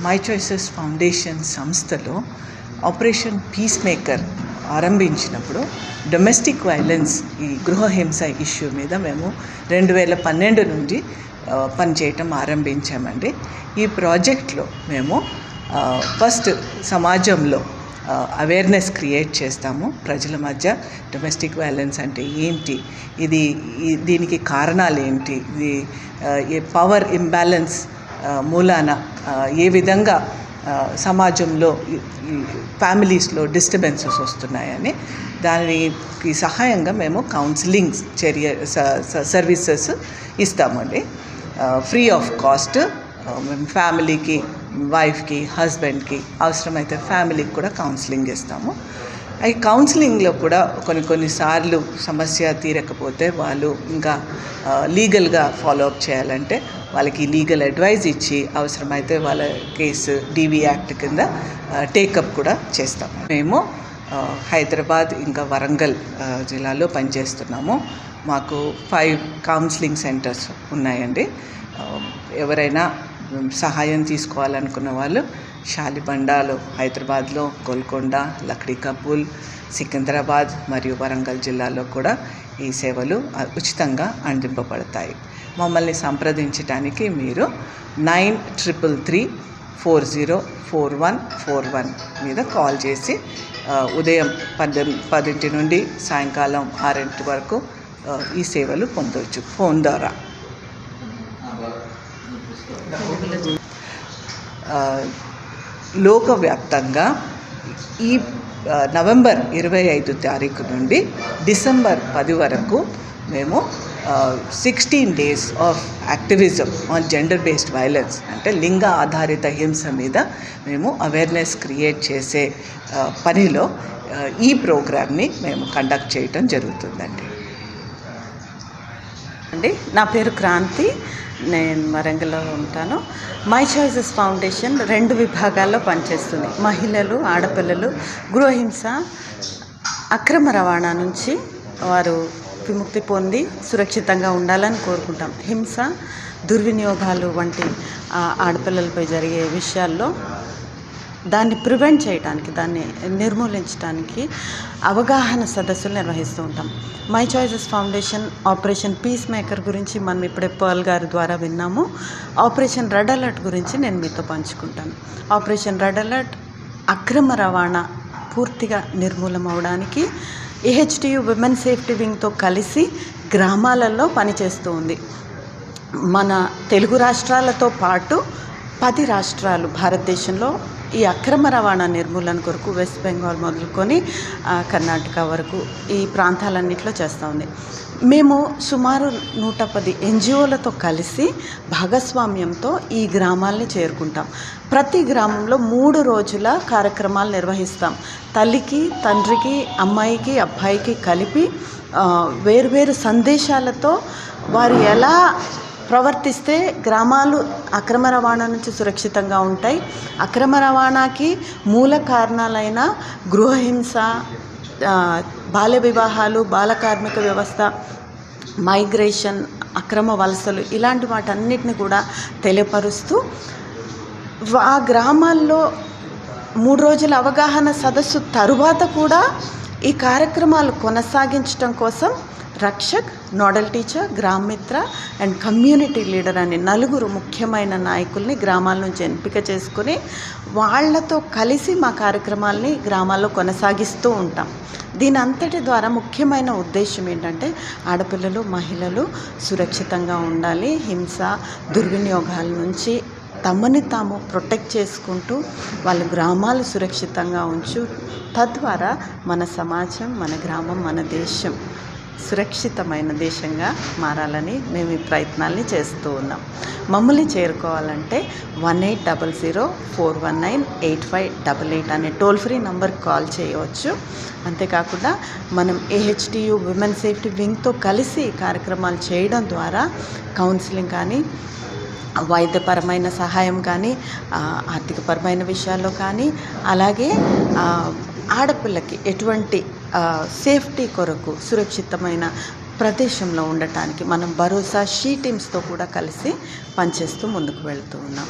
My choices foundation సంస్థలో operation peace maker ఆరంభించినప్పుడు domestic violence, ఈ గృహహింస ఇష్యూ మీద మేము 2012 నుండి పనిచేయటం ఆరంభించామండి. ఈ ప్రాజెక్ట్లో మేము ఫస్ట్ సమాజంలో అవేర్నెస్ క్రియేట్ చేస్తాము. ప్రజల మధ్య డొమెస్టిక్ వైలెన్స్ అంటే ఏంటి, దీనికి కారణాలు ఏంటి, ఇది పవర్ ఇంబ్యాలెన్స్ మూలాన ఏ విధంగా సమాజంలో ఫ్యామిలీస్లో డిస్టర్బెన్సెస్ వస్తున్నాయని దానికి సహాయంగా మేము కౌన్సిలింగ్ సర్వీసెస్ ఇస్తామండి. ఫ్రీ ఆఫ్ కాస్ట్ మేము ఫ్యామిలీకి, వైఫ్కి, హస్బెండ్కి, అవసరమైతే ఫ్యామిలీకి కూడా కౌన్సిలింగ్ ఇస్తాము. ఈ కౌన్సిలింగ్లో కూడా కొన్నిసార్లు సమస్య తీరకపోతే వాళ్ళు ఇంకా లీగల్గా ఫాలోఅప్ చేయాలంటే వాళ్ళకి లీగల్ అడ్వైజ్ ఇచ్చి అవసరమైతే వాళ్ళ కేసు DV యాక్ట్ కింద టేకప్ కూడా చేస్తాము. మేము హైదరాబాద్ ఇంకా వరంగల్ జిల్లాలో పనిచేస్తున్నాము. మాకు 5 కౌన్సిలింగ్ సెంటర్స్ ఉన్నాయండి. ఎవరైనా సహాయం తీసుకోవాలనుకున్న వాళ్ళు షాలిబండాలో, హైదరాబాద్లో, గోల్కొండ, లక్డీ కపూల్, సికింద్రాబాద్ మరియు వరంగల్ జిల్లాలో కూడా ఈ సేవలు ఉచితంగా అందింపబడతాయి. మమ్మల్ని సంప్రదించడానికి మీరు 9333404141 మీద కాల్ చేసి ఉదయం 10 నుండి సాయంకాలం 6 వరకు ఈ సేవలు పొందవచ్చు ఫోన్ ద్వారా. లోకవ్యాప్తంగా ఈ నవంబర్ 25 తారీఖు నుండి డిసెంబర్ 10 వరకు మేము 16 days of activism on gender based violence అంటే లింగ ఆధారిత హింస మీద మేము అవేర్నెస్ క్రియేట్ చేసే పనిలో ఈ ప్రోగ్రామ్ని మేము కండక్ట్ చేయటం జరుగుతుందండి. నా పేరు క్రాంతి, నేను వరంగల్లో ఉంటాను. మై చాయిసెస్ ఫౌండేషన్ 2 విభాగాల్లో పనిచేస్తుంది. మహిళలు, ఆడపిల్లలు గృహహింస, అక్రమ రవాణా నుంచి వారు విముక్తి పొంది సురక్షితంగా ఉండాలని కోరుకుంటాం. హింస, దుర్వినియోగాలు వంటి ఆడపిల్లలపై జరిగే విషయాల్లో దాన్ని ప్రివెంట్ చేయడానికి, దాన్ని నిర్మూలించడానికి అవగాహన సదస్సులు నిర్వహిస్తూ ఉంటాం. My choices foundation operation peace maker గురించి మనం ఇప్పుడే పర్ల్ గారి ద్వారా విన్నాము. ఆపరేషన్ రెడ్ అలర్ట్ గురించి నేను మీతో పంచుకుంటాను. ఆపరేషన్ రెడ్ అలర్ట్ అక్రమ రవాణా పూర్తిగా నిర్మూలం అవడానికి AHTU విమెన్ సేఫ్టీ వింగ్తో కలిసి గ్రామాలలో పనిచేస్తూ ఉంది. మన తెలుగు రాష్ట్రాలతో పాటు 10 రాష్ట్రాలు భారతదేశంలో ఈ అక్రమ రవాణా నిర్మూలన కొరకు వెస్ట్ బెంగాల్ మొదలుకొని కర్ణాటక వరకు ఈ ప్రాంతాలన్నింటిలో చేస్తూ ఉంది. మేము సుమారు 110 NGOలతో కలిసి భాగస్వామ్యంతో ఈ గ్రామాలని చేరుకుంటాం. ప్రతి గ్రామంలో 3 రోజుల కార్యక్రమాలు నిర్వహిస్తాం. తల్లికి, తండ్రికి, అమ్మాయికి, అబ్బాయికి కలిపి వేరువేరు సందేశాలతో వారు ఎలా ప్రవర్తిస్తే గ్రామాలు అక్రమ రవాణా నుంచి సురక్షితంగా ఉంటాయి, అక్రమ రవాణాకి మూల కారణాలైన గృహహింస, బాల్య వివాహాలు, బాల కార్మిక వ్యవస్థ, మైగ్రేషన్, అక్రమ వలసలు ఇలాంటి వాటన్నిటిని కూడా తెలియపరుస్తూ ఆ గ్రామాల్లో 3 రోజుల అవగాహన సదస్సు తరువాత కూడా ఈ కార్యక్రమాలు కొనసాగించడం కోసం రక్షక్, నోడల్ టీచర్, గ్రామ మిత్ర అండ్ కమ్యూనిటీ లీడర్ అనే 4 ముఖ్యమైన నాయకుల్ని గ్రామాల నుంచి ఎంపిక చేసుకుని వాళ్లతో కలిసి మా కార్యక్రమాల్ని గ్రామాల్లో కొనసాగిస్తూ ఉంటాం. దీని అంతటి ద్వారా ముఖ్యమైన ఉద్దేశం ఏంటంటే ఆడపిల్లలు, మహిళలు సురక్షితంగా ఉండాలి, హింస, దుర్వినియోగాల నుంచి తమని తాము ప్రొటెక్ట్ చేసుకుంటూ వాళ్ళ గ్రామాలు సురక్షితంగా ఉంచు, తద్వారా మన సమాజం, మన గ్రామం, మన దేశం సురక్షితమైన దేశంగా మారాలని మేము ఈ ప్రయత్నాల్ని చేస్తూ ఉన్నాం. మమ్మల్ని చేరుకోవాలంటే 1800419858 అనే టోల్ ఫ్రీ నంబర్కి కాల్ చేయవచ్చు. అంతేకాకుండా మనం AHTU విమెన్ సేఫ్టీ వింగ్తో కలిసి కార్యక్రమాలు చేయడం ద్వారా కౌన్సిలింగ్ కానీ, వైద్యపరమైన సహాయం కానీ, ఆర్థికపరమైన విషయాల్లో కానీ, అలాగే ఆడపిల్లకి ఎటువంటి సేఫ్టీ కొరకు సురక్షితమైన ప్రదేశంలో ఉండటానికి మనం భరోసా టీమ్స్తో కూడా కలిసి పనిచేస్తూ ముందుకు వెళ్తూ ఉన్నాం.